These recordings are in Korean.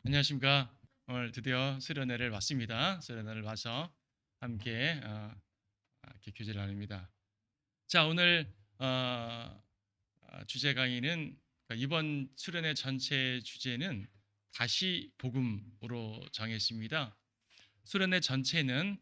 안녕하십니까. 오늘 드디어 수련회를 왔습니다. 수련회를 와서 함께 이렇게 교제를 나눕니다. 자, 오늘 주제 강의는 이번 수련회 전체 주제는 다시 복음으로 정했습니다. 수련회 전체는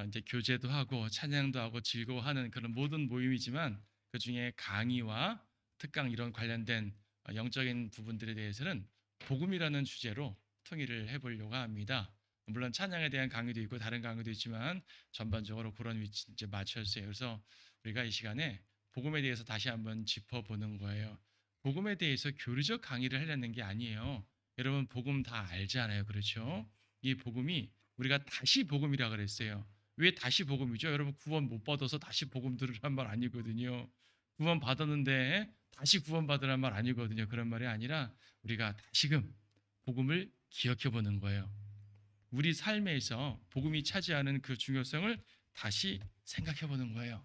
이제 교제도 하고 찬양도 하고 즐거워하는 그런 모든 모임이지만 그 중에 강의와 특강 이런 관련된 영적인 부분들에 대해서는 복음이라는 주제로 통일을 해보려고 합니다. 물론 찬양에 대한 강의도 있고 다른 강의도 있지만 전반적으로 그런 위치 이제 맞췄어요. 그래서 우리가 이 시간에 복음에 대해서 다시 한번 짚어보는 거예요. 복음에 대해서 교리적 강의를 하려는 게 아니에요. 여러분 복음 다 알잖아요, 그렇죠? 이 복음이 우리가 다시 복음이라 그랬어요. 왜 다시 복음이죠? 여러분 구원 못 받아서 다시 복음 들으란 말 아니거든요. 구원 받았는데 다시 구원 받으란 말 아니거든요. 그런 말이 아니라 우리가 다시금 복음을 기억해 보는 거예요. 우리 삶에서 복음이 차지하는 그 중요성을 다시 생각해 보는 거예요.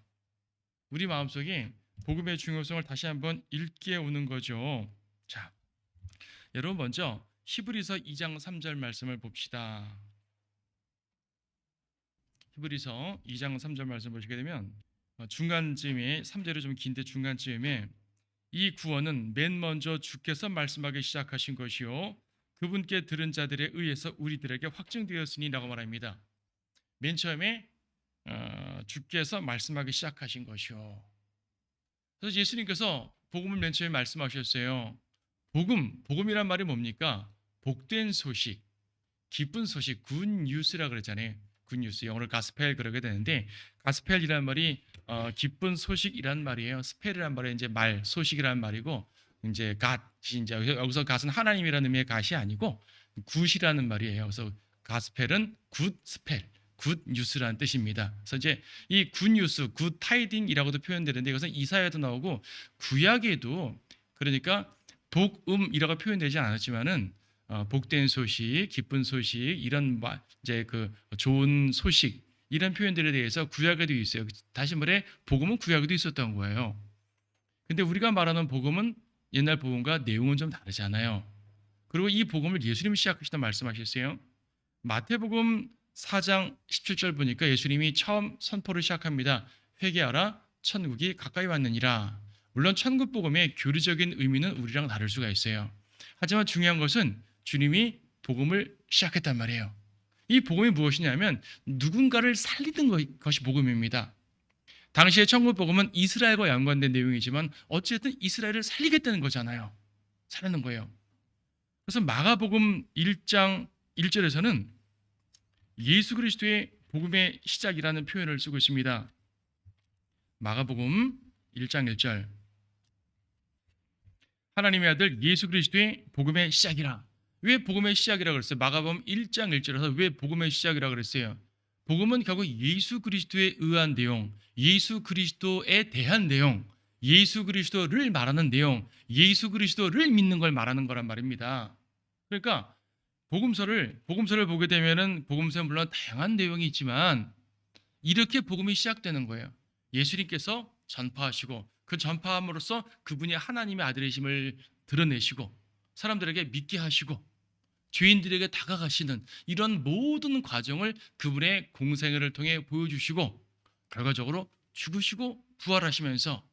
우리 마음속에 복음의 중요성을 다시 한번 일깨 오는 거죠. 자, 여러분 먼저 히브리서 2장 3절 말씀을 봅시다. 히브리서 2장 3절 말씀 보시게 되면 중간쯤에 3절이 좀 긴데 중간쯤에 이 구원은 맨 먼저 주께서 말씀하기 시작하신 것이요 그분께 들은 자들에 의해서 우리들에게 확증되었으니라고 말합니다. 맨 처음에 주께서 말씀하기 시작하신 것이요. 그래서 예수님께서 복음을 맨 처음에 말씀하셨어요. 복음이란 말이 뭡니까? 복된 소식, 기쁜 소식, 굿 뉴스라 그러잖아요. 굿 뉴스, 영어로 가스펠 그러게 되는데 가스펠이란 말이 기쁜 소식이란 말이에요. 스펠이란 말이 이제 말, 소식이란 말이고 이제 갓이 이제 여기서 갓은 하나님이라는 의미의 갓이 아니고 굿이라는 말이에요. 그래서 가스펠은 굿 스펠, 굿 뉴스라는 뜻입니다. 그래서 이제 이 굿 뉴스, 굿 타이딩이라고도 표현되는데 이것은 이사야에도 나오고 구약에도 그러니까 복음이라고 표현되지 않았지만은 복된 소식, 기쁜 소식 이런 이제 그 좋은 소식 이런 표현들에 대해서 구약에도 있어요. 다시 말해 복음은 구약에도 있었던 거예요. 근데 우리가 말하는 복음은 옛날 복음과 내용은 좀 다르잖아요. 그리고 이 복음을 예수님이 시작하시다 말씀하셨어요. 마태복음 4장 17절 보니까 예수님이 처음 선포를 시작합니다. 회개하라 천국이 가까이 왔느니라. 물론 천국 복음의 교리적인 의미는 우리랑 다를 수가 있어요. 하지만 중요한 것은 주님이 복음을 시작했단 말이에요. 이 복음이 무엇이냐면 누군가를 살리는 것이 복음입니다. 당시의 천국 복음은 이스라엘과 연관된 내용이지만 어쨌든 이스라엘을 살리겠다는 거잖아요. 살리는 거예요. 그래서 마가복음 1장 1절에서는 예수 그리스도의 복음의 시작이라는 표현을 쓰고 있습니다. 마가복음 1장 1절 하나님의 아들 예수 그리스도의 복음의 시작이라. 왜 복음의 시작이라 그랬어요? 마가복음 1장 1절에서 왜 복음의 시작이라 그랬어요? 복음은 결국 예수 그리스도에 의한 내용, 예수 그리스도에 대한 내용, 예수 그리스도를 말하는 내용, 예수 그리스도를 믿는 걸 말하는 거란 말입니다. 그러니까 복음서를 보게 되면은 복음서에 물론 다양한 내용이 있지만 이렇게 복음이 시작되는 거예요. 예수님께서 전파하시고 그 전파함으로써 그분이 하나님의 아들이심을 드러내시고 사람들에게 믿게 하시고 죄인들에게 다가가시는 이런 모든 과정을 그분의 공생애를 통해 보여주시고 결과적으로 죽으시고 부활하시면서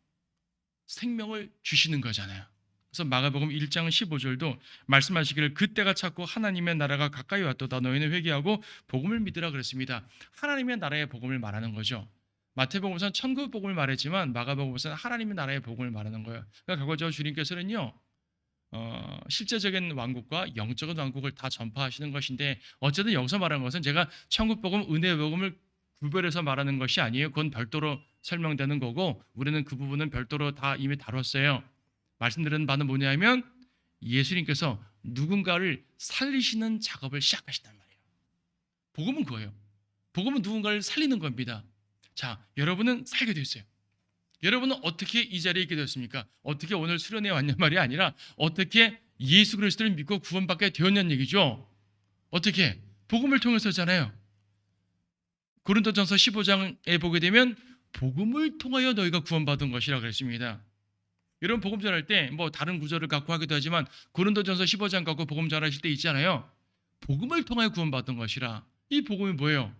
생명을 주시는 거잖아요. 그래서 마가복음 1장 15절도 말씀하시기를 그때가 찼고 하나님의 나라가 가까이 왔도다 너희는 회개하고 복음을 믿으라 그랬습니다. 하나님의 나라의 복음을 말하는 거죠. 마태복음에서는 천국 복음을 말했지만 마가복음에서는 하나님의 나라의 복음을 말하는 거예요. 그러니까 결과적으로 주님께서는요 실제적인 왕국과 영적인 왕국을 다 전파하시는 것인데 어쨌든 여기서 말하는 것은 제가 천국 복음, 은혜 복음을 구별해서 말하는 것이 아니에요. 그건 별도로 설명되는 거고 우리는 그 부분은 별도로 다 이미 다뤘어요. 말씀드리는 바는 뭐냐면 예수님께서 누군가를 살리시는 작업을 시작하신단 말이에요. 복음은 그거예요. 복음은 누군가를 살리는 겁니다. 자, 여러분은 살게 됐어요. 여러분은 어떻게 이 자리에 있게 되었습니까? 어떻게 오늘 수련회 왔냐 말이 아니라 어떻게 예수 그리스도를 믿고 구원받게 되었냐는 얘기죠. 어떻게? 복음을 통해서잖아요. 고린도전서 15장에 보게 되면 복음을 통하여 너희가 구원받은 것이라 그랬습니다. 여러분 복음 전할 때 뭐 다른 구절을 갖고 하기도 하지만 고린도전서 15장 갖고 복음 전하실 때 있잖아요. 복음을 통하여 구원받은 것이라. 이 복음이 뭐예요?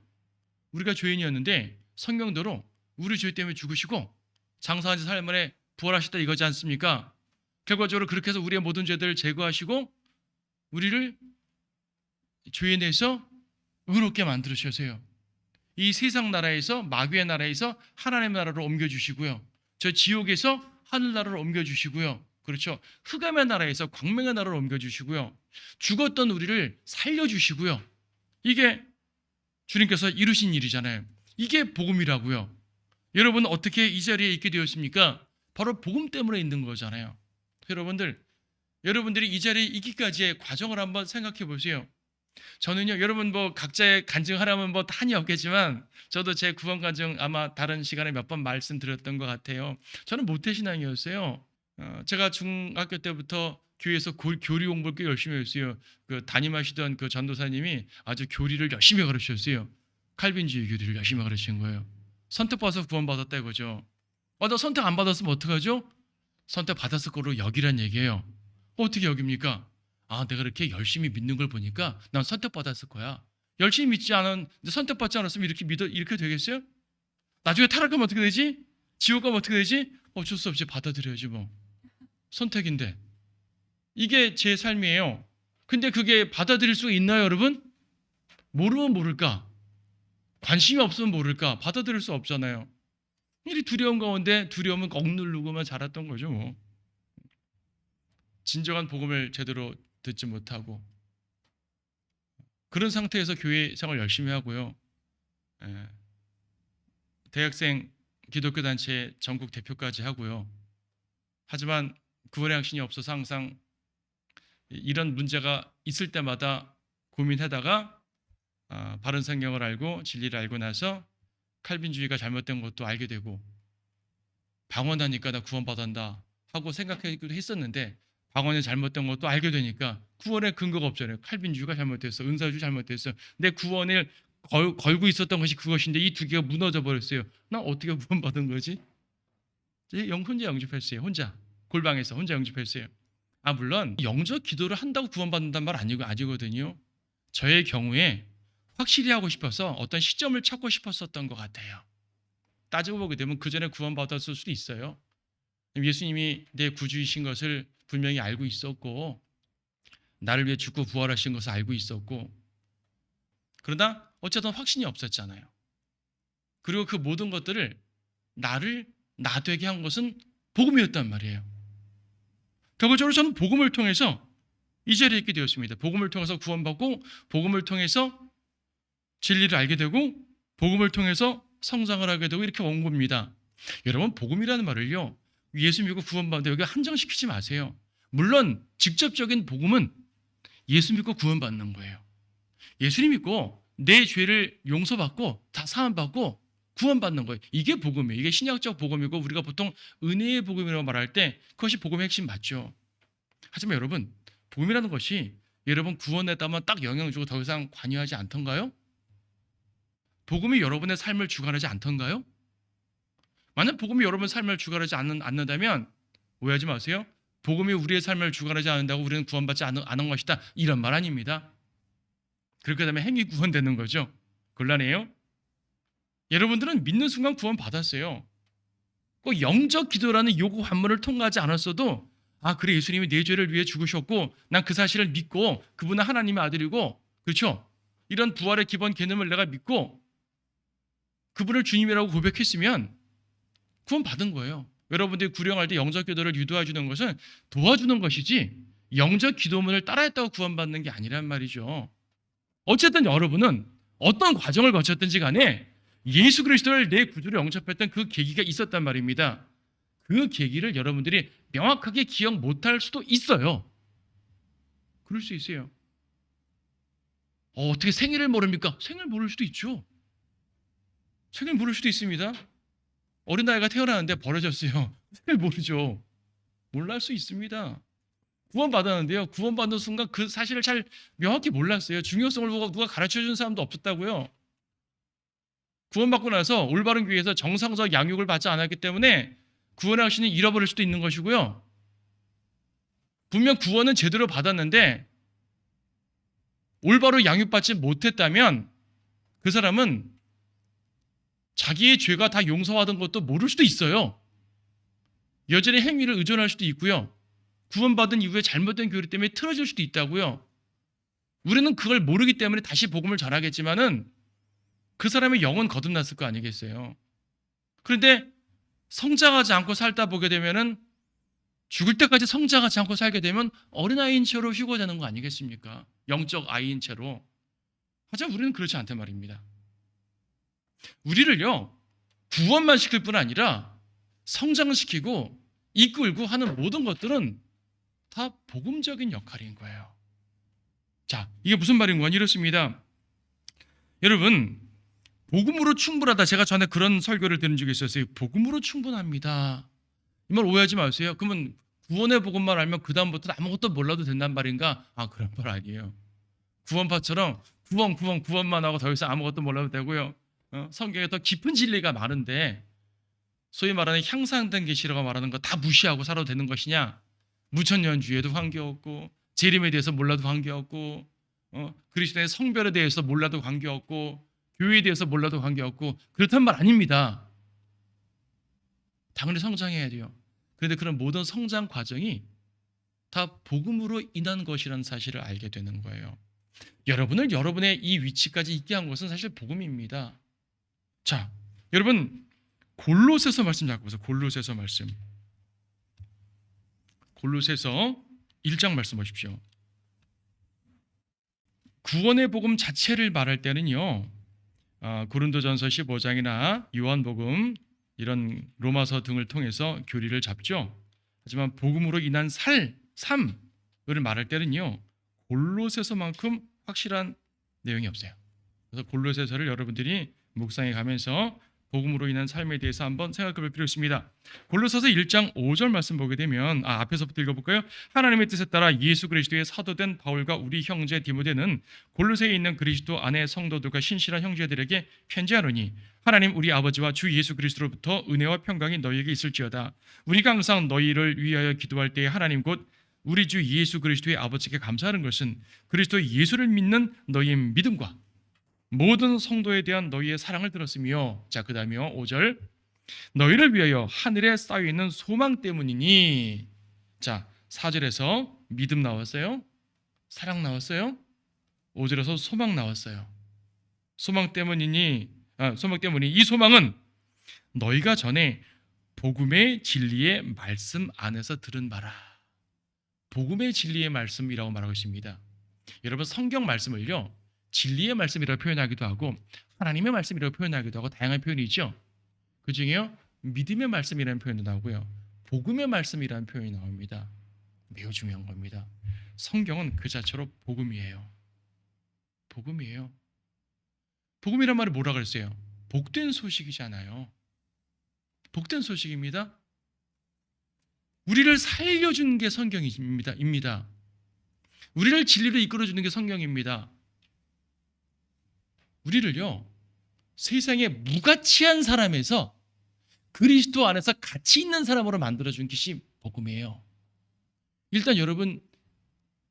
우리가 죄인이었는데 성경대로 우리 죄 때문에 죽으시고 장사한 지 4일 만에 부활하셨다 이거지 않습니까? 결과적으로 그렇게 해서 우리의 모든 죄들을 제거하시고 우리를 죄인에서 의롭게 만들으셔서요. 이 세상 나라에서 마귀의 나라에서 하나님의 나라로 옮겨주시고요. 저 지옥에서 하늘나라로 옮겨주시고요. 그렇죠. 흑암의 나라에서 광명의 나라로 옮겨주시고요. 죽었던 우리를 살려주시고요. 이게 주님께서 이루신 일이잖아요. 이게 복음이라고요. 여러분 어떻게 이 자리에 있게 되었습니까? 바로 복음 때문에 있는 거잖아요. 여러분들이 이 자리에 있기까지의 과정을 한번 생각해 보세요. 저는요, 여러분 뭐 각자의 간증하라면 뭐 한이 없겠지만 저도 제 구원 간증 아마 다른 시간에 몇 번 말씀드렸던 것 같아요. 저는 모태신앙이었어요. 제가 중학교 때부터 교회에서 교리 공부를 꽤 열심히 했어요. 그 담임하시던 그 전도사님이 아주 교리를 열심히 가르치셨어요. 칼빈주의 교리를 열심히 가르친 거예요. 선택받아서 구원받았다 이거죠. 나 선택 안 받았으면 어떡하죠? 선택 받았을 거로 여기란 얘기예요. 어떻게 여깁니까? 내가 이렇게 열심히 믿는 걸 보니까 난 선택받았을 거야. 열심히 믿지 않은, 선택받지 않았으면 이렇게 되겠어요? 나중에 타락하면 어떻게 되지? 지옥 가면 어떻게 되지? 어쩔 수 없이 받아들여야지 뭐. 선택인데. 이게 제 삶이에요. 근데 그게 받아들일 수 있나요, 여러분? 모르면 모를까? 관심이 없으면 모를까? 받아들일 수 없잖아요. 이 두려움 가운데 두려움은 억누르고만 자랐던 거죠, 뭐. 진정한 복음을 제대로 듣지 못하고 그런 상태에서 교회 생활 열심히 하고요. 대학생 기독교 단체 전국 대표까지 하고요. 하지만 구원의 확신이 없어서 항상 이런 문제가 있을 때마다 고민하다가 바른 성경을 알고 진리를 알고 나서 칼빈주의가 잘못된 것도 알게 되고 방언하니까 나 구원받았다 하고 생각하기도 했었는데 방언이 잘못된 것도 알게 되니까 구원의 근거가 없잖아요. 칼빈주의가 잘못됐어. 은사주의 잘못됐어. 내 구원을 걸고 있었던 것이 그것인데 이 두 개가 무너져 버렸어요. 나 어떻게 구원받은 거지? 혼자 영접했어요. 혼자. 골방에서 혼자 영접했어요. 물론 영접 기도를 한다고 구원받는단 말 아니거든요. 저의 경우에 확실히 하고 싶어서 어떤 시점을 찾고 싶었었던 것 같아요. 따지고 보게 되면 그 전에 구원받았을 수도 있어요. 예수님이 내 구주이신 것을 분명히 알고 있었고 나를 위해 죽고 부활하신 것을 알고 있었고 그러나 어쨌든 확신이 없었잖아요. 그리고 그 모든 것들을 나를 나되게 한 것은 복음이었단 말이에요. 결과적으로 저는 복음을 통해서 이 자리에 있게 되었습니다. 복음을 통해서 구원받고 복음을 통해서 진리를 알게 되고 복음을 통해서 성장을 하게 되고 이렇게 온 겁니다. 여러분 복음이라는 말을요. 예수 믿고 구원받는데 여기 한정시키지 마세요. 물론 직접적인 복음은 예수 믿고 구원받는 거예요. 예수님 믿고 내 죄를 용서받고 다 사함받고 구원받는 거예요. 이게 복음이에요. 이게 신약적 복음이고 우리가 보통 은혜의 복음이라고 말할 때 그것이 복음의 핵심 맞죠. 하지만 여러분 복음이라는 것이 여러분 구원했다면 딱 영향을 주고 더 이상 관여하지 않던가요? 복음이 여러분의 삶을 주관하지 않던가요? 만약 복음이 여러분의 삶을 주관하지 않는다면 오해하지 마세요. 복음이 우리의 삶을 주관하지 않는다고 우리는 구원받지 않은 것이다. 이런 말 아닙니다. 그렇게 되면 행위 구원되는 거죠. 곤란해요? 여러분들은 믿는 순간 구원받았어요. 꼭 영적 기도라는 요구 관문을 통과하지 않았어도 그래 예수님이 내 죄를 위해 죽으셨고 난 그 사실을 믿고 그분은 하나님의 아들이고 그렇죠? 이런 부활의 기본 개념을 내가 믿고 그분을 주님이라고 고백했으면 구원받은 거예요. 여러분들이 구령할 때 영적 기도를 유도해 주는 것은 도와주는 것이지 영적 기도문을 따라했다고 구원받는 게 아니란 말이죠. 어쨌든 여러분은 어떤 과정을 거쳤든지 간에 예수 그리스도를 내 구주로 영접했던 그 계기가 있었단 말입니다. 그 계기를 여러분들이 명확하게 기억 못할 수도 있어요. 그럴 수 있어요. 어떻게 생일을 모릅니까? 생일 모를 수도 있죠. 생일 모를 수도 있습니다. 어린아이가 태어나는데 버려졌어요. 생일 모르죠. 몰랄 수 있습니다. 구원받았는데요. 구원받는 순간 그 사실을 잘 명확히 몰랐어요. 중요성을 누가 가르쳐준 사람도 없었다고요. 구원받고 나서 올바른 교회에서 정상적 양육을 받지 않았기 때문에 구원의 확신을 잃어버릴 수도 있는 것이고요. 분명 구원은 제대로 받았는데 올바로 양육받지 못했다면 그 사람은 자기의 죄가 다 용서받은 것도 모를 수도 있어요. 여전히 행위를 의존할 수도 있고요. 구원받은 이후에 잘못된 교리 때문에 틀어질 수도 있다고요. 우리는 그걸 모르기 때문에 다시 복음을 전하겠지만은 그 사람의 영은 거듭났을 거 아니겠어요. 그런데 성장하지 않고 살다 보게 되면은 죽을 때까지 성장하지 않고 살게 되면 어린아이인 채로 휴거되는 거 아니겠습니까? 영적 아이인 채로. 하지만 우리는 그렇지 않단 말입니다. 우리를요, 구원만 시킬 뿐 아니라 성장시키고 이끌고 하는 모든 것들은 다 복음적인 역할인 거예요. 자, 이게 무슨 말인가? 이렇습니다. 여러분, 복음으로 충분하다. 제가 전에 그런 설교를 들은 적이 있었어요. 복음으로 충분합니다. 이 말 오해하지 마세요. 그러면 구원의 복음만 알면 그 다음부터 아무것도 몰라도 된단 말인가? 그런 말 아니에요. 구원파처럼 구원만 하고 더 이상 아무것도 몰라도 되고요. 성경에 더 깊은 진리가 많은데 소위 말하는 향상된 계시라고 말하는 거 다 무시하고 살아도 되는 것이냐? 무천년주의에도 관계없고 재림에 대해서 몰라도 관계없고 그리스도의 성별에 대해서 몰라도 관계없고 교회에 대해서 몰라도 관계없고 그렇단 말 아닙니다. 당연히 성장해야 돼요. 그런데 그런 모든 성장 과정이 다 복음으로 인한 것이라는 사실을 알게 되는 거예요. 여러분을 여러분의 이 위치까지 있게 한 것은 사실 복음입니다. 자, 여러분 골로새서 말씀 잡고 보세요. 골로새서 말씀. 골로새서 1장 말씀 보십시오. 구원의 복음 자체를 말할 때는요, 고린도전서 15장이나 요한복음 이런 로마서 등을 통해서 교리를 잡죠. 하지만 복음으로 인한 삶을 말할 때는요, 골로새서만큼 확실한 내용이 없어요. 그래서 골로새서를 여러분들이 묵상해 가면서 복음으로 인한 삶에 대해서 한번 생각해 볼 필요가 있습니다. 골로새서 1장 5절 말씀 보게 되면 앞에서부터 읽어볼까요? 하나님의 뜻에 따라 예수 그리스도의 사도된 바울과 우리 형제 디모데는 골로새에 있는 그리스도 안의 성도들과 신실한 형제들에게 편지하노니 하나님 우리 아버지와 주 예수 그리스도로부터 은혜와 평강이 너희에게 있을지어다. 우리가 항상 너희를 위하여 기도할 때에 하나님 곧 우리 주 예수 그리스도의 아버지께 감사하는 것은 그리스도 예수를 믿는 너희의 믿음과 모든 성도에 대한 너희의 사랑을 들었으며, 자, 그 다음에요 5절, 너희를 위하여 하늘에 쌓여있는 소망 때문이니. 자, 4절에서 믿음 나왔어요, 사랑 나왔어요, 5절에서 소망 나왔어요. 소망 때문이니 이 소망은 너희가 전에 복음의 진리의 말씀 안에서 들은 바라. 복음의 진리의 말씀이라고 말하고 있습니다. 여러분 성경 말씀을요, 진리의 말씀이라고 표현하기도 하고 하나님의 말씀이라고 표현하기도 하고 다양한 표현이 있죠. 그 중에요, 믿음의 말씀이라는 표현도 나오고요, 복음의 말씀이라는 표현이 나옵니다. 매우 중요한 겁니다. 성경은 그 자체로 복음이에요. 복음이에요. 복음이란 말이 뭐라 그랬어요? 복된 소식이잖아요. 복된 소식입니다. 우리를 살려준 게 성경입니다. 우리를 진리로 이끌어주는 게 성경입니다. 우리를요, 세상에 무가치한 사람에서 그리스도 안에서 가치 있는 사람으로 만들어준 것이 복음이에요. 일단 여러분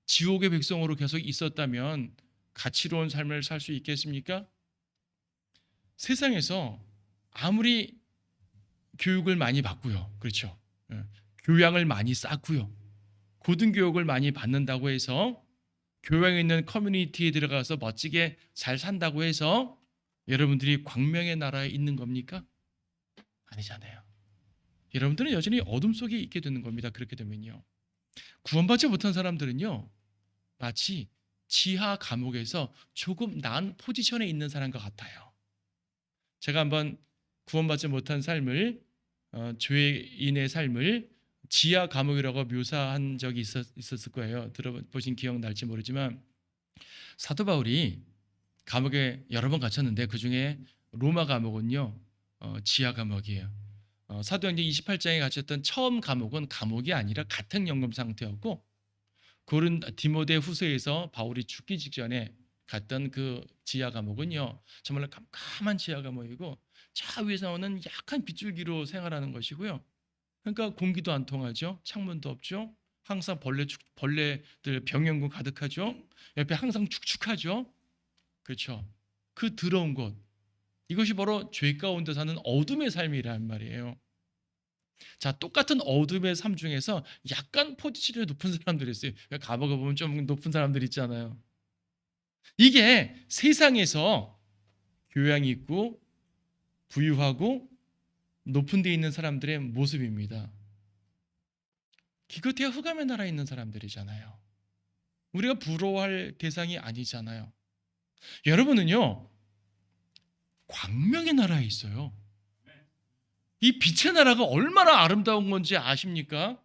지옥의 백성으로 계속 있었다면 가치로운 삶을 살 수 있겠습니까? 세상에서 아무리 교육을 많이 받고요, 그렇죠? 교양을 많이 쌓고요, 고등교육을 많이 받는다고 해서 교양에 있는 커뮤니티에 들어가서 멋지게 잘 산다고 해서 여러분들이 광명의 나라에 있는 겁니까? 아니잖아요. 여러분들은 여전히 어둠 속에 있게 되는 겁니다. 그렇게 되면요, 구원받지 못한 사람들은요, 마치 지하 감옥에서 조금 나은 포지션에 있는 사람과 같아요. 제가 한번 구원받지 못한 삶을, 죄인의 삶을 지하 감옥이라고 묘사한 적이 있었을 거예요. 들어보신 기억 날지 모르지만 사도 바울이 감옥에 여러 번 갇혔는데 그 중에 로마 감옥은요, 지하 감옥이에요. 사도행전 28장에 갇혔던 처음 감옥은 감옥이 아니라 가택연금 상태였고, 고른 디모데 후서에서 바울이 죽기 직전에 갔던 그 지하 감옥은요, 정말 깜깜한 지하 감옥이고 저 위에서 나오는 약한 빗줄기로 생활하는 것이고요. 그러니까 공기도 안 통하죠. 창문도 없죠. 항상 벌레들 병행군 가득하죠. 옆에 항상 축축하죠. 그렇죠. 그 더러운 곳, 이것이 바로 죄 가운데 사는 어둠의 삶이란 말이에요. 자, 똑같은 어둠의 삶 중에서 약간 포지션이 높은 사람들이 있어요. 감옥에 보면 좀 높은 사람들 있잖아요. 이게 세상에서 교양이 있고 부유하고 높은 데 있는 사람들의 모습입니다. 기껏해야 흑암의 나라에 있는 사람들이잖아요. 우리가 부러워할 대상이 아니잖아요. 여러분은요, 광명의 나라에 있어요. 이 빛의 나라가 얼마나 아름다운 건지 아십니까?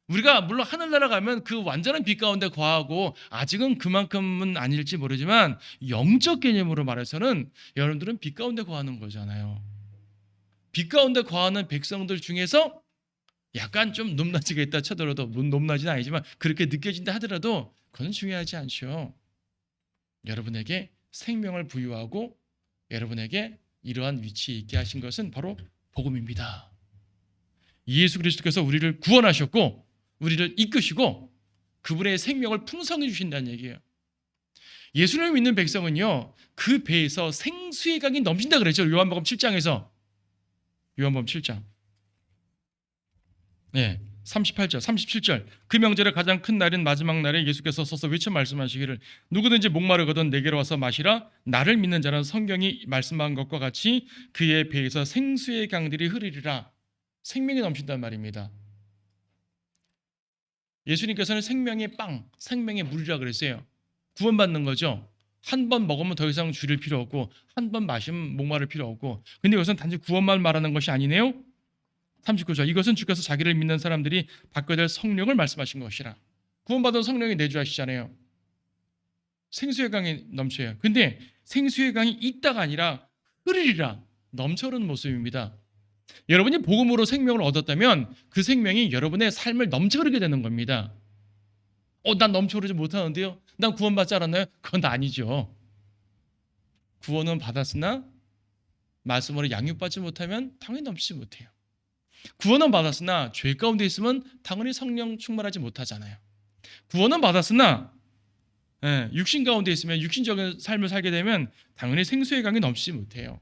우리가 물론 하늘나라 가면 그 완전한 빛 가운데 거하고 아직은 그만큼은 아닐지 모르지만 영적 개념으로 말해서는 여러분들은 빛 가운데 거하는 거잖아요. 빛 가운데 거하는 백성들 중에서 약간 좀 높낮이겠다 쳐더라도 높낮이는 아니지만 그렇게 느껴진다 하더라도 그건 중요하지 않죠. 여러분에게 생명을 부여하고 여러분에게 이러한 위치에 있게 하신 것은 바로 복음입니다. 예수 그리스도께서 우리를 구원하셨고 우리를 이끄시고 그분의 생명을 풍성해 주신다는 얘기예요. 예수를 믿는 백성은요, 그 배에서 생수의 강이 넘친다 그랬죠. 요한복음 7장에서. 요한복음 7장. 네, 38절, 37절. 그 명절의 가장 큰 날인 마지막 날에 예수께서 서서 외쳐 말씀하시기를 누구든지 목마르거든 내게로 와서 마시라. 나를 믿는 자는 성경이 말씀한 것과 같이 그의 배에서 생수의 강들이 흐르리라. 생명이 넘친단 말입니다. 예수님께서는 생명의 빵, 생명의 물이라 그랬어요. 구원받는 거죠. 한 번 먹으면 더 이상 줄일 필요 없고 한 번 마시면 목마를 필요 없고. 근데 이것은 단지 구원만 말하는 것이 아니네요. 39절. 이것은 주께서 자기를 믿는 사람들이 받게 될 성령을 말씀하신 것이라. 구원받은 성령이 내주하시잖아요. 생수의 강이 넘쳐요. 근데 생수의 강이 있다가 아니라 흐르리라, 넘쳐흐르는 모습입니다. 여러분이 복음으로 생명을 얻었다면 그 생명이 여러분의 삶을 넘쳐흐르게 되는 겁니다. 난 넘쳐흐르지 못하는데요? 난 구원받지 않았나요? 그건 아니죠. 구원은 받았으나 말씀으로 양육받지 못하면 당연히 넘치지 못해요. 구원은 받았으나 죄 가운데 있으면 당연히 성령 충만하지 못하잖아요. 구원은 받았으나 육신 가운데 있으면 육신적인 삶을 살게 되면 당연히 생수의 강이 넘치지 못해요.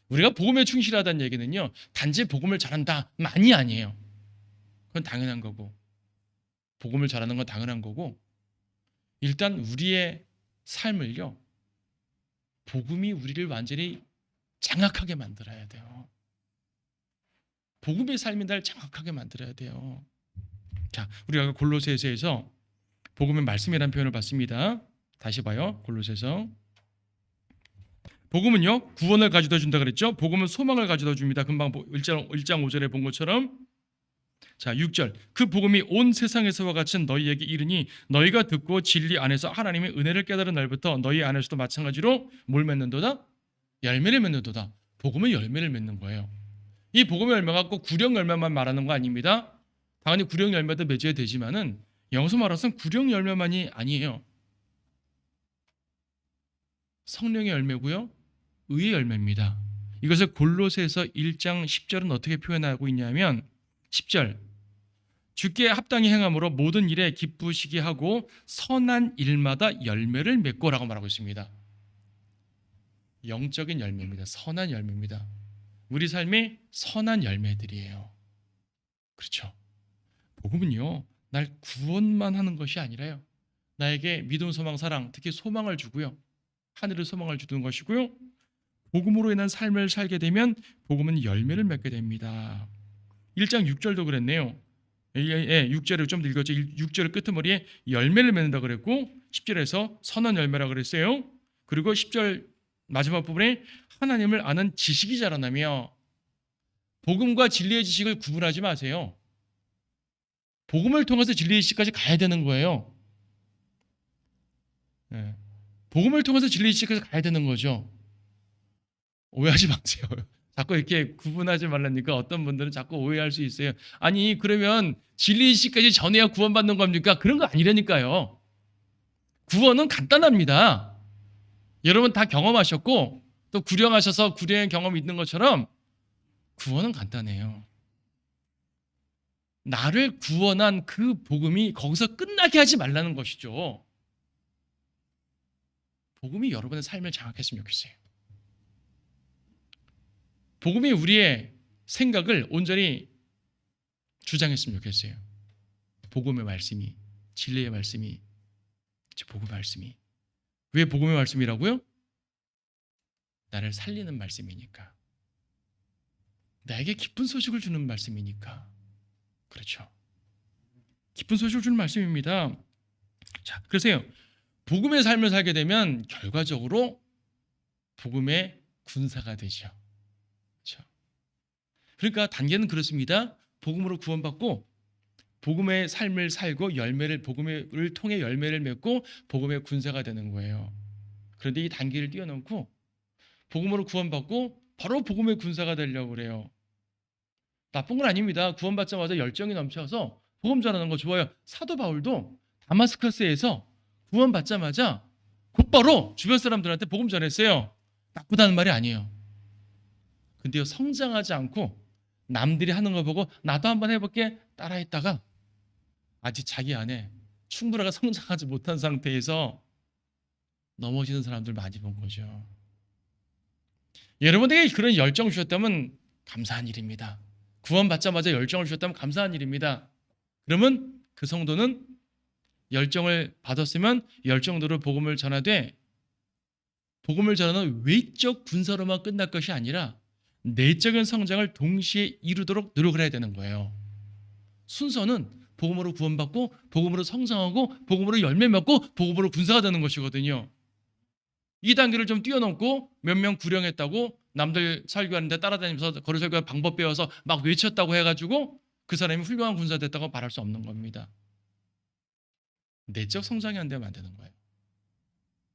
우리가 복음에 충실하다는 얘기는요, 단지 복음을 잘한다만이 아니에요. 그건 당연한 거고, 복음을 잘하는 건 당연한 거고, 일단 우리의 삶을요, 복음이 우리를 완전히 장악하게 만들어야 돼요. 복음의 삶이 날 장악하게 만들어야 돼요. 자, 우리가 골로새서에서 복음의 말씀이라는 표현을 봤습니다. 다시 봐요. 골로새서. 복음은요, 구원을 가져다 준다 그랬죠. 복음은 소망을 가져다 줍니다. 금방 1장 5절에 본 것처럼. 자, 6절. 그 복음이 온 세상에서와 같이 너희에게 이르니 너희가 듣고 진리 안에서 하나님의 은혜를 깨달은 날부터 너희 안에서도 마찬가지로 뭘 맺는도다? 열매를 맺는도다. 복음은 열매를 맺는 거예요. 이 복음의 열매가 꼭 구령 열매만 말하는 거 아닙니다. 당연히 구령 열매도 맺어야 되지만은 영어서 말해서는 구령 열매만이 아니에요. 성령의 열매고요, 의의 열매입니다. 이것을 골로새서 1장 10절은 어떻게 표현하고 있냐면 10절. 주께 합당히 행함으로 모든 일에 기쁘시게 하고 선한 일마다 열매를 맺고라고 말하고 있습니다. 영적인 열매입니다. 선한 열매입니다. 우리 삶이 선한 열매들이에요. 그렇죠. 복음은요, 날 구원만 하는 것이 아니라요, 나에게 믿음, 소망, 사랑, 특히 소망을 주고요, 하늘의 소망을 주는 것이고요, 복음으로 인한 삶을 살게 되면 복음은 열매를 맺게 됩니다. 1장 6절도 그랬네요. 6절을 좀 읽었죠. 6절 끄트머리에 열매를 맺는다 그랬고 10절에서 선한 열매라 그랬어요. 그리고 10절 마지막 부분에 하나님을 아는 지식이 자라나며, 복음과 진리의 지식을 구분하지 마세요. 복음을 통해서 진리의 지식까지 가야 되는 거예요. 복음을 통해서 진리의 지식까지 가야 되는 거죠. 오해하지 마세요. 자꾸 이렇게 구분하지 말라니까 어떤 분들은 자꾸 오해할 수 있어요. 아니, 그러면 진리의 지식까지 전해야 구원받는 겁니까? 그런 거 아니라니까요. 구원은 간단합니다. 여러분 다 경험하셨고 또 구령하셔서 구령의 경험이 있는 것처럼 구원은 간단해요. 나를 구원한 그 복음이 거기서 끝나게 하지 말라는 것이죠. 복음이 여러분의 삶을 장악했으면 좋겠어요. 복음이 우리의 생각을 온전히 주장했으면 좋겠어요. 복음의 말씀이, 진리의 말씀이, 복음의 말씀이. 왜 복음의 말씀이라고요? 나를 살리는 말씀이니까. 나에게 기쁜 소식을 주는 말씀이니까. 그렇죠. 기쁜 소식을 주는 말씀입니다. 자, 그래서요. 복음의 삶을 살게 되면 결과적으로 복음의 군사가 되죠. 그렇죠. 그러니까 단계는 그렇습니다. 복음으로 구원받고 복음의 삶을 살고 복음을 통해 열매를 맺고 복음의 군사가 되는 거예요. 그런데 이 단계를 뛰어넘고 복음으로 구원받고 바로 복음의 군사가 되려고 그래요. 나쁜 건 아닙니다. 구원받자마자 열정이 넘쳐서 복음 전하는 거 좋아요. 사도 바울도 다마스커스에서 구원받자마자 곧바로 주변 사람들한테 복음 전했어요. 나쁘다는 말이 아니에요. 근데요, 성장하지 않고 남들이 하는 거 보고 나도 한번 해볼게 따라했다가 아직 자기 안에 충분하게 성장하지 못한 상태에서 넘어지는 사람들 많이 본 거죠. 여러분에게 그런 열정 주셨다면 감사한 일입니다. 구원받자마자 열정을 주셨다면 감사한 일입니다. 그러면 그 성도는 열정을 받았으면 열정대로 복음을 전하되 복음을 전하는 외적 군사로만 끝날 것이 아니라 내적인 성장을 동시에 이루도록 노력을 해야 되는 거예요. 순서는 복음으로 구원받고 복음으로 성장하고 복음으로 열매 맺고 복음으로 군사가 되는 것이거든요. 이 단계를 좀 뛰어넘고 몇 명 구령했다고 남들 설교하는데 따라다니면서 거리 설교 방법 배워서 막 외쳤다고 해가지고 그 사람이 훌륭한 군사 됐다고 말할 수 없는 겁니다. 내적 성장이 안 되면 안 되는 거예요.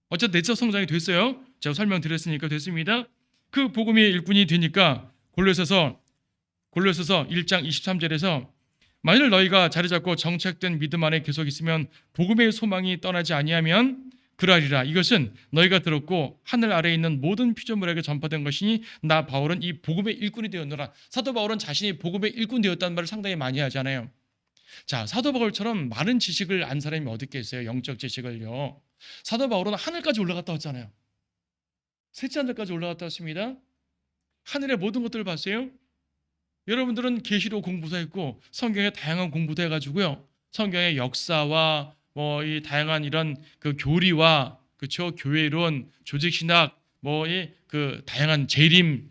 어쨌든 내적 성장이 됐어요. 제가 설명드렸으니까 됐습니다. 그 복음의 일꾼이 되니까 골로새서 1장 23절에서 만일 너희가 자리 잡고 정착된 믿음 안에 계속 있으면 복음의 소망이 떠나지 아니하면 그러하리라. 이것은 너희가 들었고 하늘 아래에 있는 모든 피조물에게 전파된 것이니 나 바울은 이 복음의 일꾼이 되었노라. 사도 바울은 자신이 복음의 일꾼 되었다는 말을 상당히 많이 하잖아요. 자, 사도 바울처럼 많은 지식을 안 사람이 어디 있겠어요? 영적 지식을요. 사도 바울은 하늘까지 올라갔다 왔잖아요. 셋째 하늘까지 올라갔다 왔습니다. 하늘의 모든 것들을 봤어요. 여러분들은 계시록 공부도 했고 성경에 다양한 공부도 해가지고요. 성경의 역사와 이 다양한 이런 그 교리와 그렇죠, 교회론, 조직신학, 이 그 다양한 재림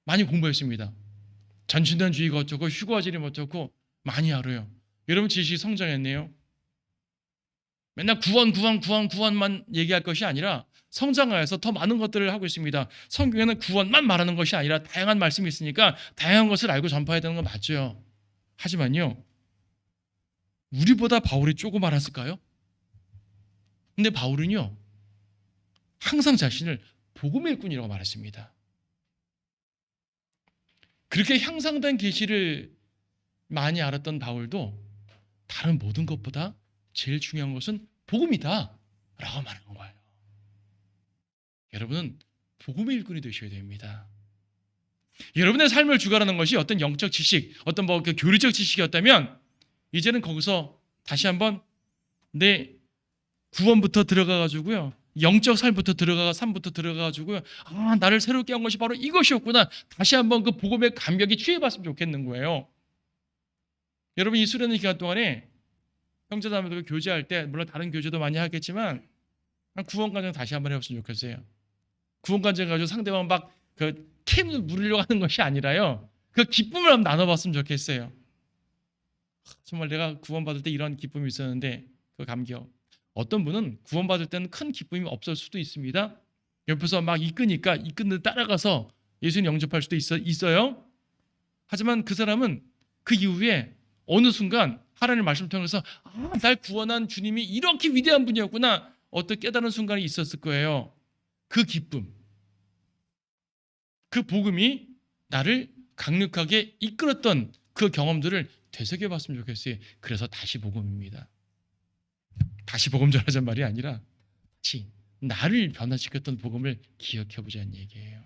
많이 공부했습니다. 전신단주의가 어쩌고 휴거지림 어쩌고 많이 알아요. 여러분 지식이 성장했네요. 맨날 구원만 얘기할 것이 아니라 성장하여서 더 많은 것들을 하고 있습니다. 성경에는 구원만 말하는 것이 아니라 다양한 말씀이 있으니까 다양한 것을 알고 전파해야 되는 건 맞죠. 하지만요, 우리보다 바울이 조금 알았을까요? 근데 바울은요, 항상 자신을 복음의 일꾼이라고 말했습니다. 그렇게 향상된 계시를 많이 알았던 바울도 다른 모든 것보다 제일 중요한 것은 복음이다 라고 말하는 거예요. 여러분은 복음의 일꾼이 되셔야 됩니다. 여러분의 삶을 주관하는 것이 어떤 영적 지식, 어떤 그 교리적 지식이었다면 이제는 거기서 다시 한번 내 구원부터 들어가가지고요, 영적 삶부터 삶부터 들어가가지고요, 나를 새롭게 한 것이 바로 이것이었구나. 다시 한번 그 복음의 감격이 취해봤으면 좋겠는 거예요. 여러분 이 수련회 기간 동안에 형제자매들 교제할 때 물론 다른 교제도 많이 하겠지만 구원관정 다시 한번 해봤으면 좋겠어요. 구원관정 가지고 상대방 막 그 캠을 물으려고 하는 것이 아니라요, 그 기쁨을 한번 나눠봤으면 좋겠어요. 정말 내가 구원받을 때 이런 기쁨이 있었는데 그 감격. 어떤 분은 구원받을 때는 큰 기쁨이 없을 수도 있습니다. 옆에서 막 이끄니까 이끄는 데 따라가서 예수님 영접할 수도 있어요. 하지만 그 사람은 그 이후에 어느 순간 하나님의 말씀을 통해서 날 구원한 주님이 이렇게 위대한 분이었구나, 어떤 깨달은 순간이 있었을 거예요. 그 기쁨, 그 복음이 나를 강력하게 이끌었던 그 경험들을 되새겨봤으면 좋겠어요. 그래서 다시 복음입니다. 다시 복음 전하자는 말이 아니라 다시 나를 변화시켰던 복음을 기억해보자는 얘기예요.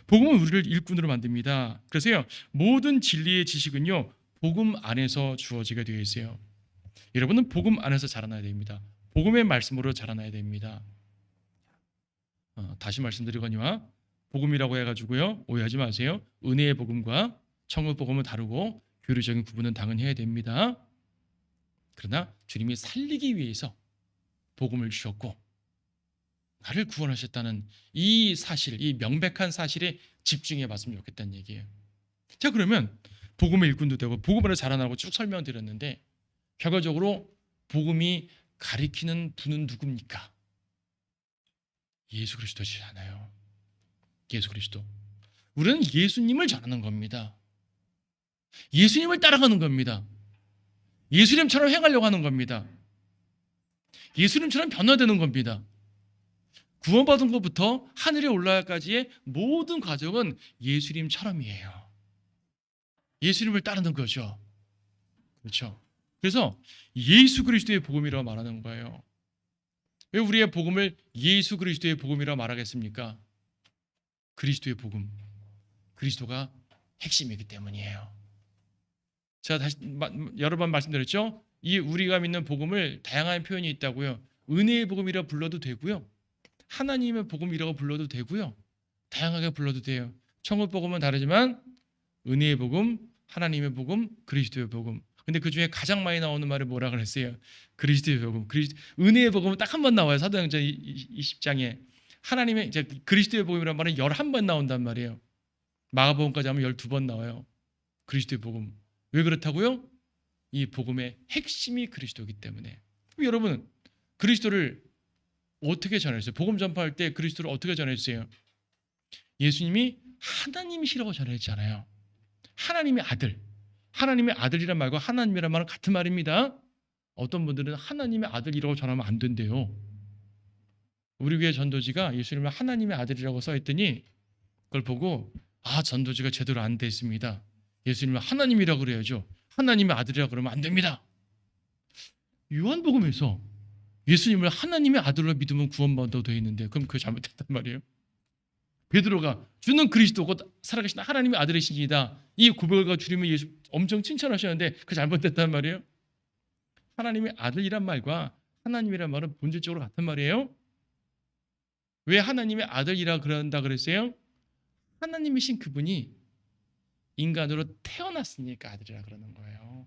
복음은 우리를 일꾼으로 만듭니다. 그래서요, 모든 진리의 지식은요, 복음 안에서 주어지게 되어 있어요. 여러분은 복음 안에서 자라나야 됩니다. 복음의 말씀으로 자라나야 됩니다. 다시 말씀드리거니와 복음이라고 해가지고요, 오해하지 마세요. 은혜의 복음과 천국 복음은 다르고 교리적인 구분은 당연히 해야 됩니다. 그러나 주님이 살리기 위해서 복음을 주셨고 나를 구원하셨다는 이 사실, 이 명백한 사실에 집중해 봤으면 좋겠다는 얘기예요. 자, 그러면 복음의 일꾼도 되고 복음으로 자라나고 쭉 설명드렸는데 결과적으로 복음이 가리키는 분은 누굽니까? 예수 그리스도시잖아요. 예수 그리스도. 우리는 예수님을 전하는 겁니다. 예수님을 따라가는 겁니다. 예수님처럼 행하려고 하는 겁니다. 예수님처럼 변화되는 겁니다. 구원받은 것부터 하늘에 올라가기까지의 모든 과정은 예수님처럼이에요. 예수님을 따르는 거죠. 그렇죠. 그래서 예수 그리스도의 복음이라고 말하는 거예요. 왜 우리의 복음을 예수 그리스도의 복음이라고 말하겠습니까? 그리스도의 복음, 그리스도가 핵심이기 때문이에요. 제가 다시 여러 번 말씀드렸죠. 이 우리가 믿는 복음을 다양한 표현이 있다고요. 은혜의 복음이라 불러도 되고요, 하나님의 복음이라고 불러도 되고요, 다양하게 불러도 돼요. 천국 복음은 다르지만 은혜의 복음, 하나님의 복음, 그리스도의 복음. 근데 그 중에 가장 많이 나오는 말이 뭐라 그랬어요? 그리스도의 복음. 은혜의 복음은 딱 한 번 나와요. 사도행전 20장에. 하나님의 이제 그리스도의 복음이라는 말은 11번 나온단 말이에요. 마가복음까지 하면 12번 나와요. 그리스도의 복음. 왜 그렇다고요? 이 복음의 핵심이 그리스도이기 때문에. 여러분, 그리스도를 어떻게 전했어요? 복음 전파할 때 그리스도를 어떻게 전했어요? 예수님이 하나님이시라고 전했잖아요. 하나님의 아들. 하나님의 아들이란 말과 하나님이란 말은 같은 말입니다. 어떤 분들은 하나님의 아들이라고 전하면 안 된대요. 우리 교회 전도지가 예수님을 하나님의 아들이라고 써있더니 그걸 보고 전도지가 제대로 안 돼 있습니다. 예수님을 하나님이라고 그래야죠. 하나님의 아들이라고 그러면 안 됩니다. 요한복음에서 예수님을 하나님의 아들로 믿으면 구원받아도 되어 있는데 그럼 그게 잘못됐단 말이에요. 베드로가 주는 그리스도고 살아계신 하나님의 아들이시니다, 이 고백을 가지고 주님은 예수 엄청 칭찬하셨는데 그게 잘못됐단 말이에요. 하나님의 아들이란 말과 하나님이란 말은 본질적으로 같은 말이에요. 왜 하나님의 아들이라 그런다 그랬어요? 하나님이신 그분이 인간으로 태어났으니까 아들이라 그러는 거예요.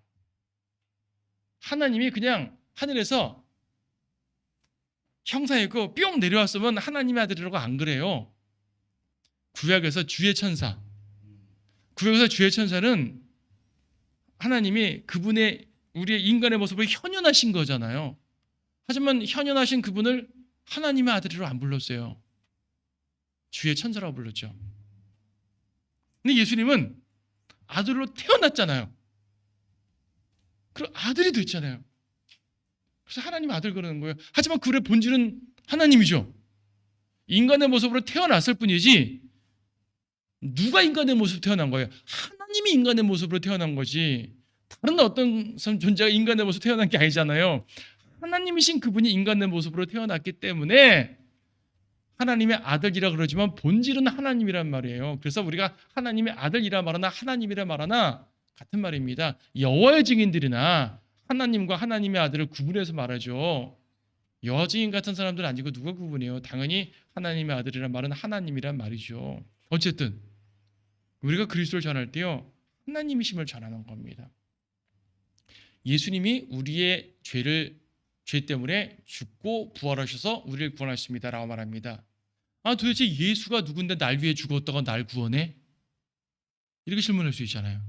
하나님이 그냥 하늘에서 형상이고 뿅 내려왔으면 하나님의 아들이라고 안 그래요. 구약에서 주의 천사, 구약에서 주의 천사는 하나님이 그분의 우리의 인간의 모습을 현현하신 거잖아요. 하지만 현현하신 그분을 하나님의 아들이라고 안 불렀어요. 주의 천사라고 불렀죠. 근데 예수님은 아들로 태어났잖아요. 그럼 아들이 됐잖아요. 그래서 하나님 아들 그러는 거예요. 하지만 그의 본질은 하나님이죠. 인간의 모습으로 태어났을 뿐이지 누가 인간의 모습으로 태어난 거예요? 하나님이 인간의 모습으로 태어난 거지 다른 어떤 존재가 인간의 모습으로 태어난 게 아니잖아요. 하나님이신 그분이 인간의 모습으로 태어났기 때문에 하나님의 아들이라 그러지만 본질은 하나님이란 말이에요. 그래서 우리가 하나님의 아들이라 말하나 하나님이라 말하나 같은 말입니다. 여호와의 증인들이나 하나님과 하나님의 아들을 구분해서 말하죠. 여호와 증인 같은 사람들은 아니고 누가 구분해요? 당연히 하나님의 아들이란 말은 하나님이란 말이죠. 어쨌든 우리가 그리스도를 전할 때요, 하나님이심을 전하는 겁니다. 예수님이 우리의 죄 때문에 죽고 부활하셔서 우리를 구원하십니다라고 말합니다. 도대체 예수가 누군데 날 위해 죽었다가 날 구원해? 이렇게 질문할 수 있잖아요.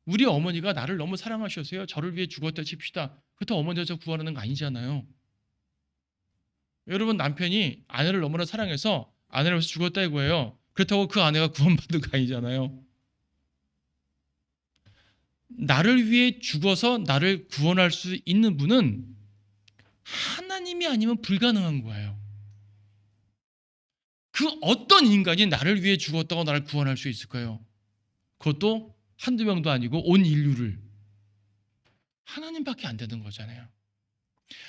우리 어머니가 나를 너무 사랑하셔서요, 저를 위해 죽었다 칩시다. 그렇다고 어머니가 저 구원하는 거 아니잖아요. 여러분, 남편이 아내를 너무나 사랑해서 아내를 위해서 죽었다 이거예요. 그렇다고 그 아내가 구원받은 거 아니잖아요. 나를 위해 죽어서 나를 구원할 수 있는 분은 하나님이 아니면 불가능한 거예요. 그 어떤 인간이 나를 위해 죽었다고 나를 구원할 수 있을까요? 그것도 한두 명도 아니고 온 인류를. 하나님밖에 안 되는 거잖아요.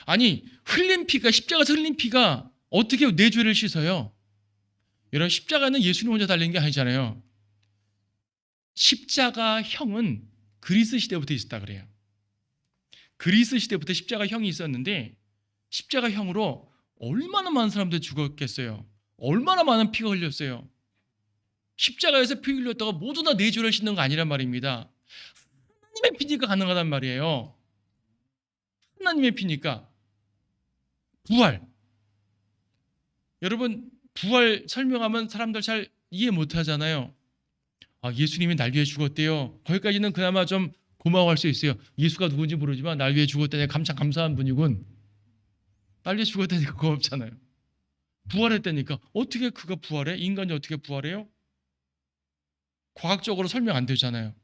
아니, 흘린 피가, 십자가에서 흘린 피가 어떻게 내 죄를 씻어요? 여러분, 십자가는 예수님 혼자 달린 게 아니잖아요. 십자가형은 그리스 시대부터 있었다 그래요. 그리스 시대부터 십자가형이 있었는데 십자가형으로 얼마나 많은 사람들이 죽었겠어요. 얼마나 많은 피가 흘렸어요. 십자가에서 피 흘렸다가 모두 다 내 죄를 씻는 거 아니란 말입니다. 하나님의 피니까 가능하단 말이에요. 하나님의 피니까. 부활. 여러분, 부활 설명하면 사람들 잘 이해 못 하잖아요. 예수님이 날 위해 죽었대요. 거기까지는 그나마 좀 고마워할 수 있어요. 예수가 누군지 모르지만 날 위해 죽었다니 참 감사한 분이군. 날 위해 죽었다니까 고맙잖아요. 부활했다니까 어떻게 그가 부활해? 인간이 어떻게 부활해요? 과학적으로 설명 안 되잖아요.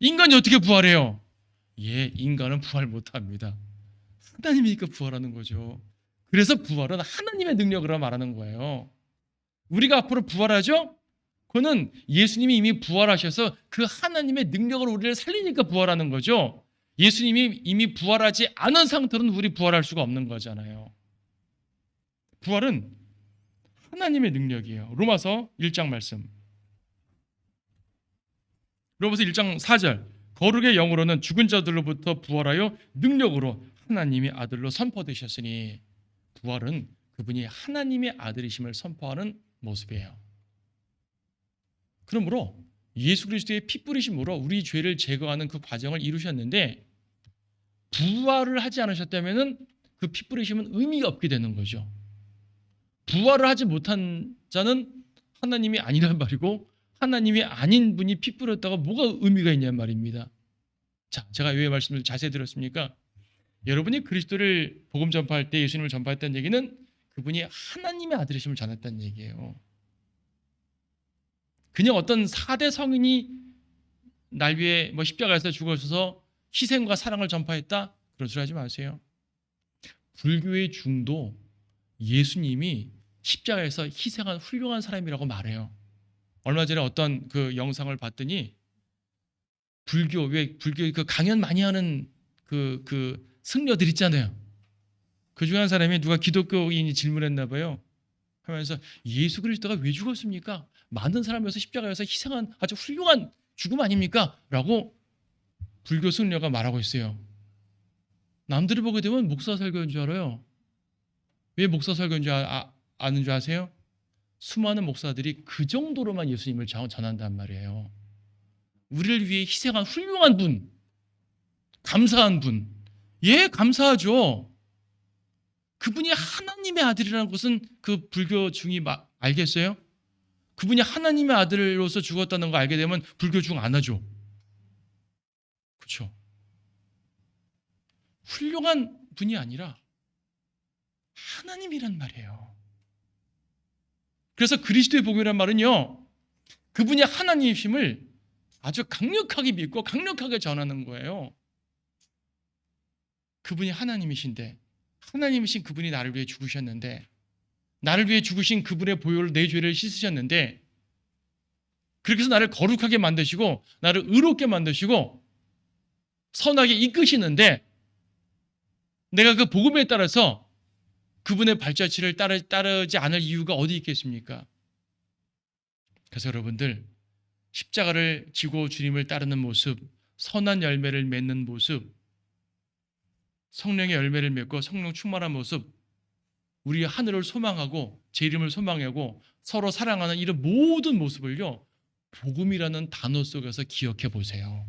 인간이 어떻게 부활해요? 인간은 부활 못합니다. 하나님이니까 부활하는 거죠. 그래서 부활은 하나님의 능력으로 말하는 거예요. 우리가 앞으로 부활하죠? 그거는 예수님이 이미 부활하셔서 그 하나님의 능력으로 우리를 살리니까 부활하는 거죠. 예수님이 이미 부활하지 않은 상태로는 우리 부활할 수가 없는 거잖아요. 부활은 하나님의 능력이에요. 로마서 1장 말씀. 로마서 1장 4절. 거룩의 영으로는 죽은 자들로부터 부활하여 능력으로 하나님의 아들로 선포되셨으니, 부활은 그분이 하나님의 아들이심을 선포하는 모습이에요. 그러므로 예수 그리스도의 피 뿌리심으로 우리 죄를 제거하는 그 과정을 이루셨는데, 부활을 하지 않으셨다면 그 피 뿌리심은 의미가 없게 되는 거죠. 부활을 하지 못한 자는 하나님이 아니란 말이고, 하나님이 아닌 분이 피 뿌렸다가 뭐가 의미가 있냔 말입니다. 자, 제가 왜 말씀을 자세히 드렸습니까? 여러분이 그리스도를 복음 전파할 때, 예수님을 전파했다는 얘기는 그분이 하나님의 아들이심을 전했다는 얘기예요. 그냥 어떤 4대 성인이 날 위해 십자가에서 죽어서 희생과 사랑을 전파했다? 그런 소리 하지 마세요. 불교의 중도 예수님이 십자가에서 희생한 훌륭한 사람이라고 말해요. 얼마 전에 어떤 그 영상을 봤더니 불교 그 강연 많이 하는 그 승려들 있잖아요. 그 중에 한 사람이 누가 기독교인이 질문했나 봐요. 하면서 예수 그리스도가 왜 죽었습니까? 많은 사람에서 십자가에서 희생한 아주 훌륭한 죽음 아닙니까? 라고 불교 승려가 말하고 있어요. 남들이 보게 되면 목사 설교인 줄 알아요. 왜 목사 설교인 줄 아는 줄 아세요? 수많은 목사들이 그 정도로만 예수님을 전한단 말이에요. 우리를 위해 희생한 훌륭한 분, 감사한 분. 감사하죠. 그분이 하나님의 아들이라는 것은 그 불교 중이 알겠어요? 그분이 하나님의 아들로서 죽었다는 거 알게 되면 불교 중 안 하죠. 그렇죠? 훌륭한 분이 아니라 하나님이란 말이에요. 그래서 그리스도의 복음이란 말은요, 그분이 하나님이심을 아주 강력하게 믿고 강력하게 전하는 거예요. 그분이 하나님이신데, 하나님이신 그분이 나를 위해 죽으셨는데, 나를 위해 죽으신 그분의 보혈로 내 죄를 씻으셨는데, 그렇게 해서 나를 거룩하게 만드시고 나를 의롭게 만드시고 선하게 이끄시는데, 내가 그 복음에 따라서 그분의 발자취를 따르지 않을 이유가 어디 있겠습니까? 그래서 여러분들, 십자가를 지고 주님을 따르는 모습, 선한 열매를 맺는 모습, 성령의 열매를 맺고 성령 충만한 모습, 우리 하늘을 소망하고 제 이름을 소망하고 서로 사랑하는 이런 모든 모습을요, 복음이라는 단어 속에서 기억해 보세요.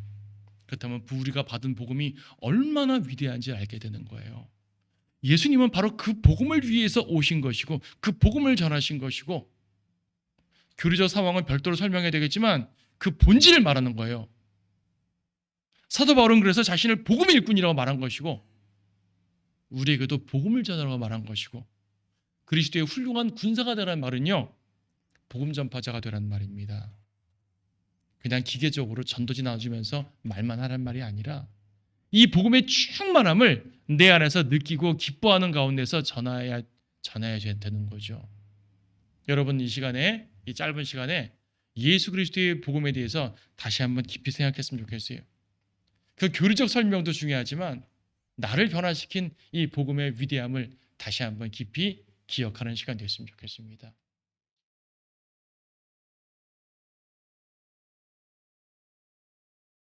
그렇다면 우리가 받은 복음이 얼마나 위대한지 알게 되는 거예요. 예수님은 바로 그 복음을 위해서 오신 것이고 그 복음을 전하신 것이고, 교리적 상황은 별도로 설명해야 되겠지만 그 본질을 말하는 거예요. 사도 바울은 그래서 자신을 복음의 일꾼이라고 말한 것이고, 우리에게도 복음을 전하라고 말한 것이고, 그리스도의 훌륭한 군사가 되라는 말은요, 복음 전파자가 되라는 말입니다. 그냥 기계적으로 전도지 나눠주면서 말만 하란 말이 아니라 이 복음의 충만함을 내 안에서 느끼고 기뻐하는 가운데서 전해야 되는 거죠. 여러분, 이 짧은 시간에 예수 그리스도의 복음에 대해서 다시 한번 깊이 생각했으면 좋겠어요. 그 교리적 설명도 중요하지만 나를 변화시킨 이 복음의 위대함을 다시 한번 깊이 기억하는 시간 됐으면 좋겠습니다.